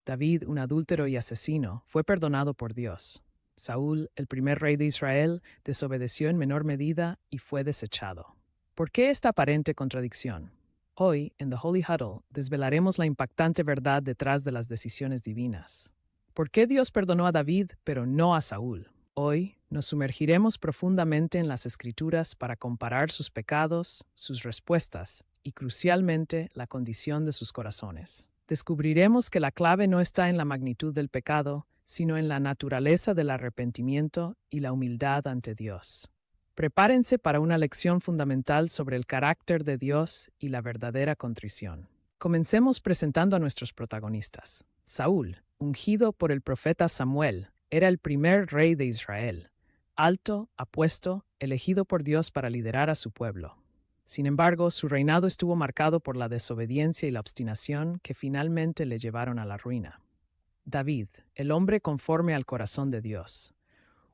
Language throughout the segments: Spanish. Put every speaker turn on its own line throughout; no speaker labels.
David, un adúltero y asesino, fue perdonado por Dios. Saúl, el primer rey de Israel, desobedeció en menor medida y fue desechado. ¿Por qué esta aparente contradicción? Hoy, en The Holy Huddle, desvelaremos la impactante verdad detrás de las decisiones divinas. ¿Por qué Dios perdonó a David, pero no a Saúl? Hoy nos sumergiremos profundamente en las Escrituras para comparar sus pecados, sus respuestas y, crucialmente, la condición de sus corazones. Descubriremos que la clave no está en la magnitud del pecado, sino en la naturaleza del arrepentimiento y la humildad ante Dios. Prepárense para una lección fundamental sobre el carácter de Dios y la verdadera contrición. Comencemos presentando a nuestros protagonistas. Saúl, ungido por el profeta Samuel, era el primer rey de Israel, alto, apuesto, elegido por Dios para liderar a su pueblo. Sin embargo, su reinado estuvo marcado por la desobediencia y la obstinación que finalmente le llevaron a la ruina. David, el hombre conforme al corazón de Dios,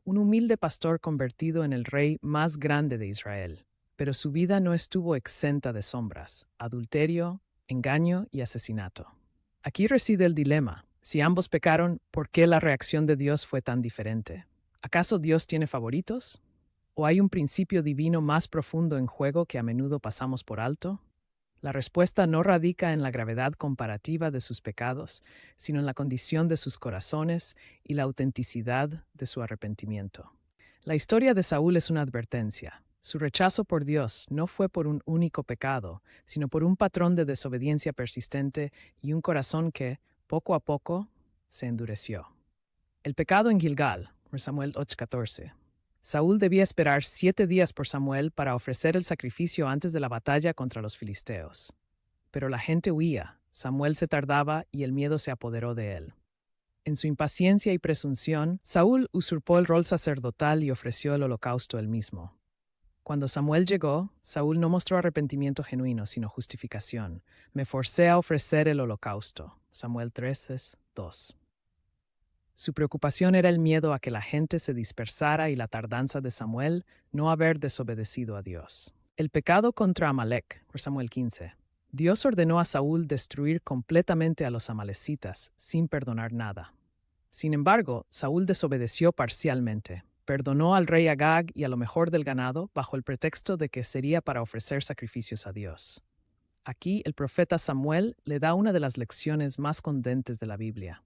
un humilde pastor convertido en el rey más grande de Israel, pero su vida no estuvo exenta de sombras, adulterio, engaño y asesinato. Aquí reside el dilema. Si ambos pecaron, ¿por qué la reacción de Dios fue tan diferente? ¿Acaso Dios tiene favoritos? ¿O hay un principio divino más profundo en juego que a menudo pasamos por alto? La respuesta no radica en la gravedad comparativa de sus pecados, sino en la condición de sus corazones y la autenticidad de su arrepentimiento. La historia de Saúl es una advertencia. Su rechazo por Dios no fue por un único pecado, sino por un patrón de desobediencia persistente y un corazón que, poco a poco, se endureció. El pecado en Gilgal, Samuel 8:14. Saúl debía esperar 7 días por Samuel para ofrecer el sacrificio antes de la batalla contra los filisteos. Pero la gente huía, Samuel se tardaba y el miedo se apoderó de él. En su impaciencia y presunción, Saúl usurpó el rol sacerdotal y ofreció el holocausto él mismo. Cuando Samuel llegó, Saúl no mostró arrepentimiento genuino, sino justificación. Me forcé a ofrecer el holocausto. Samuel 13:2. Su preocupación era el miedo a que la gente se dispersara y la tardanza de Samuel no haber desobedecido a Dios. El pecado contra Amalek, Samuel 15. Dios ordenó a Saúl destruir completamente a los amalecitas sin perdonar nada. Sin embargo, Saúl desobedeció parcialmente. Perdonó al rey Agag y a lo mejor del ganado bajo el pretexto de que sería para ofrecer sacrificios a Dios. Aquí el profeta Samuel le da una de las lecciones más condentes de la Biblia.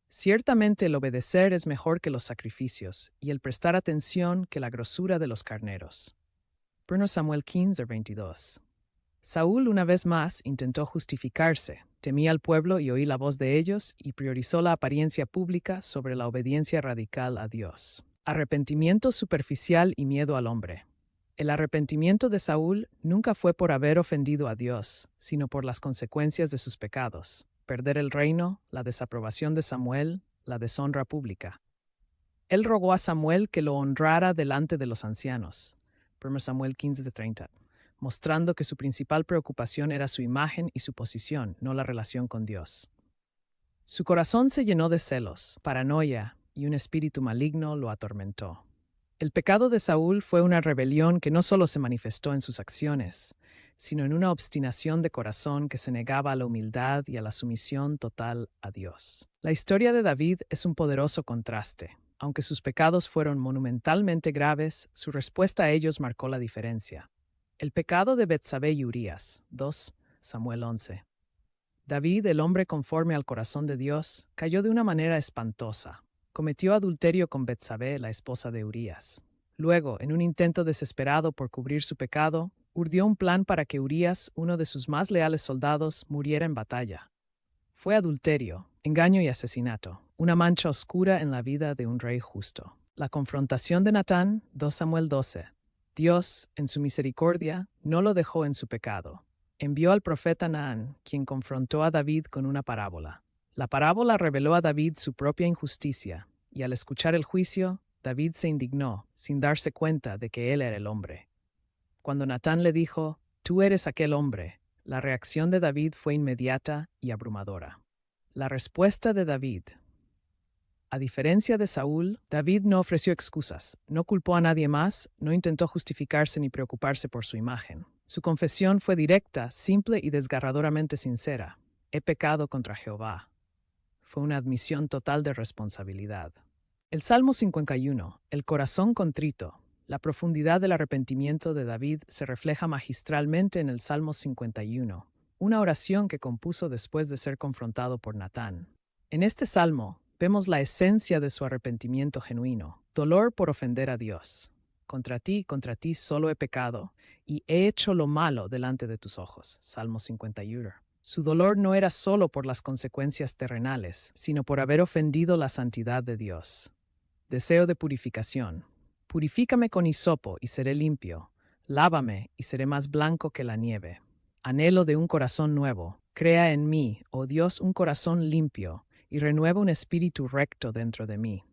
Ciertamente el obedecer es mejor que los sacrificios, y el prestar atención que la grosura de los carneros. 1 Samuel 15:22. Saúl una vez más intentó justificarse, temía al pueblo y oí la voz de ellos y priorizó la apariencia pública sobre la obediencia radical a Dios. Arrepentimiento superficial y miedo al hombre. El arrepentimiento de Saúl nunca fue por haber ofendido a Dios, sino por las consecuencias de sus pecados. Perder el reino, la desaprobación de Samuel, la deshonra pública. Él rogó a Samuel que lo honrara delante de los ancianos. 1 Samuel 15:30, mostrando que su principal preocupación era su imagen y su posición, no la relación con Dios. Su corazón se llenó de celos, paranoia, y un espíritu maligno lo atormentó. El pecado de Saúl fue una rebelión que no solo se manifestó en sus acciones, sino en una obstinación de corazón que se negaba a la humildad y a la sumisión total a Dios. La historia de David es un poderoso contraste. Aunque sus pecados fueron monumentalmente graves, su respuesta a ellos marcó la diferencia. El pecado de Betsabé y Urías, 2 Samuel 11. David, el hombre conforme al corazón de Dios, cayó de una manera espantosa. Cometió adulterio con Betsabé, la esposa de Urías. Luego, en un intento desesperado por cubrir su pecado, urdió un plan para que Urías, uno de sus más leales soldados, muriera en batalla. Fue adulterio, engaño y asesinato, una mancha oscura en la vida de un rey justo. La confrontación de Natán, 2 Samuel 12. Dios, en su misericordia, no lo dejó en su pecado. Envió al profeta Naán, quien confrontó a David con una parábola. La parábola reveló a David su propia injusticia, y al escuchar el juicio, David se indignó, sin darse cuenta de que él era el hombre. Cuando Natán le dijo, «Tú eres aquel hombre», la reacción de David fue inmediata y abrumadora. La respuesta de David. A diferencia de Saúl, David no ofreció excusas, no culpó a nadie más, no intentó justificarse ni preocuparse por su imagen. Su confesión fue directa, simple y desgarradoramente sincera. He pecado contra Jehová. fue una admisión total de responsabilidad. El Salmo 51, el corazón contrito. La profundidad del arrepentimiento de David se refleja magistralmente en el Salmo 51, una oración que compuso después de ser confrontado por Natán. En este salmo vemos la esencia de su arrepentimiento genuino, dolor por ofender a Dios. Contra ti solo he pecado, y he hecho lo malo delante de tus ojos. Salmo 51. Su dolor no era solo por las consecuencias terrenales, sino por haber ofendido la santidad de Dios. Deseo de purificación. Purifícame con hisopo y seré limpio. Lávame y seré más blanco que la nieve. Anhelo de un corazón nuevo. Crea en mí, oh Dios, un corazón limpio, y renueva un espíritu recto dentro de mí.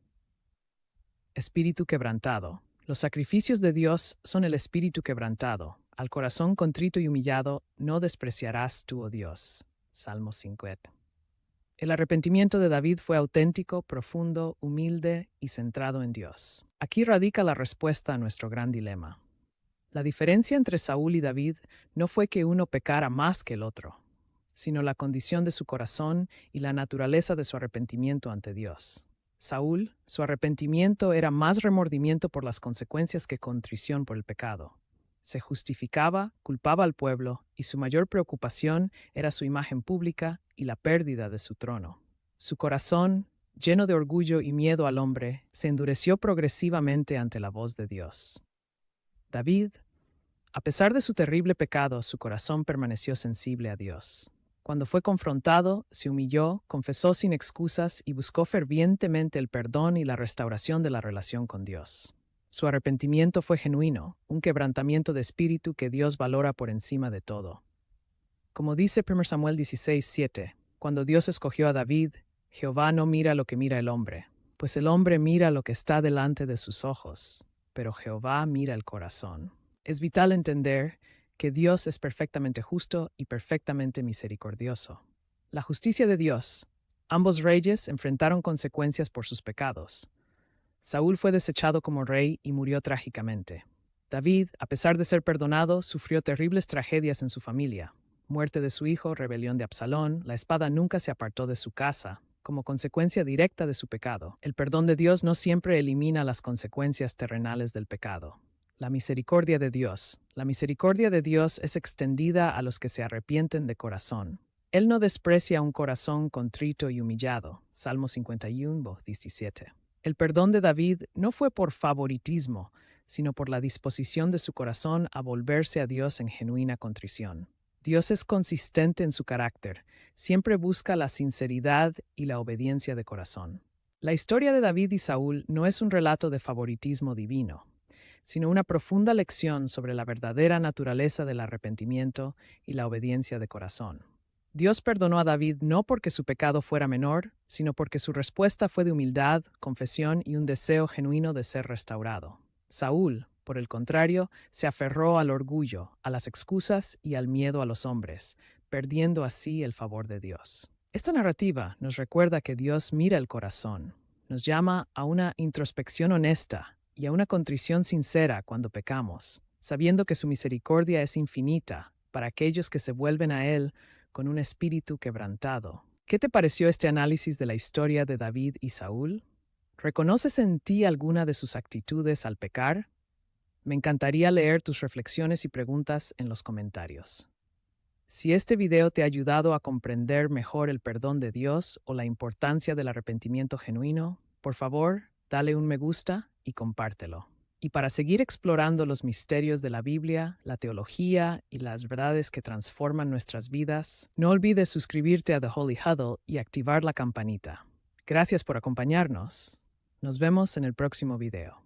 Espíritu quebrantado. Los sacrificios de Dios son el espíritu quebrantado. Al corazón contrito y humillado no despreciarás tú, oh Dios. Salmo 50. El arrepentimiento de David fue auténtico, profundo, humilde y centrado en Dios. Aquí radica la respuesta a nuestro gran dilema. La diferencia entre Saúl y David no fue que uno pecara más que el otro, sino la condición de su corazón y la naturaleza de su arrepentimiento ante Dios. Saúl, su arrepentimiento era más remordimiento por las consecuencias que contrición por el pecado. Se justificaba, culpaba al pueblo, y su mayor preocupación era su imagen pública y la pérdida de su trono. Su corazón, lleno de orgullo y miedo al hombre, se endureció progresivamente ante la voz de Dios. David, a pesar de su terrible pecado, su corazón permaneció sensible a Dios. Cuando fue confrontado, se humilló, confesó sin excusas y buscó fervientemente el perdón y la restauración de la relación con Dios. Su arrepentimiento fue genuino, un quebrantamiento de espíritu que Dios valora por encima de todo. Como dice 1 Samuel 16:7, cuando Dios escogió a David, Jehová no mira lo que mira el hombre, pues el hombre mira lo que está delante de sus ojos, pero Jehová mira el corazón. Es vital entender que Dios es perfectamente justo y perfectamente misericordioso. La justicia de Dios. Ambos reyes enfrentaron consecuencias por sus pecados. Saúl fue desechado como rey y murió trágicamente. David, a pesar de ser perdonado, sufrió terribles tragedias en su familia. Muerte de su hijo, rebelión de Absalón, la espada nunca se apartó de su casa, como consecuencia directa de su pecado. El perdón de Dios no siempre elimina las consecuencias terrenales del pecado. La misericordia de Dios. La misericordia de Dios es extendida a los que se arrepienten de corazón. Él no desprecia un corazón contrito y humillado. Salmo 51, 17. El perdón de David no fue por favoritismo, sino por la disposición de su corazón a volverse a Dios en genuina contrición. Dios es consistente en su carácter, siempre busca la sinceridad y la obediencia de corazón. La historia de David y Saúl no es un relato de favoritismo divino, sino una profunda lección sobre la verdadera naturaleza del arrepentimiento y la obediencia de corazón. Dios perdonó a David no porque su pecado fuera menor, sino porque su respuesta fue de humildad, confesión y un deseo genuino de ser restaurado. Saúl, por el contrario, se aferró al orgullo, a las excusas y al miedo a los hombres, perdiendo así el favor de Dios. Esta narrativa nos recuerda que Dios mira el corazón, nos llama a una introspección honesta y a una contrición sincera cuando pecamos, sabiendo que su misericordia es infinita para aquellos que se vuelven a Él con un espíritu quebrantado. ¿Qué te pareció este análisis de la historia de David y Saúl? ¿Reconoces en ti alguna de sus actitudes al pecar? Me encantaría leer tus reflexiones y preguntas en los comentarios. Si este video te ha ayudado a comprender mejor el perdón de Dios o la importancia del arrepentimiento genuino, por favor, dale un me gusta y compártelo. Y para seguir explorando los misterios de la Biblia, la teología y las verdades que transforman nuestras vidas, no olvides suscribirte a The Holy Huddle y activar la campanita. Gracias por acompañarnos. Nos vemos en el próximo video.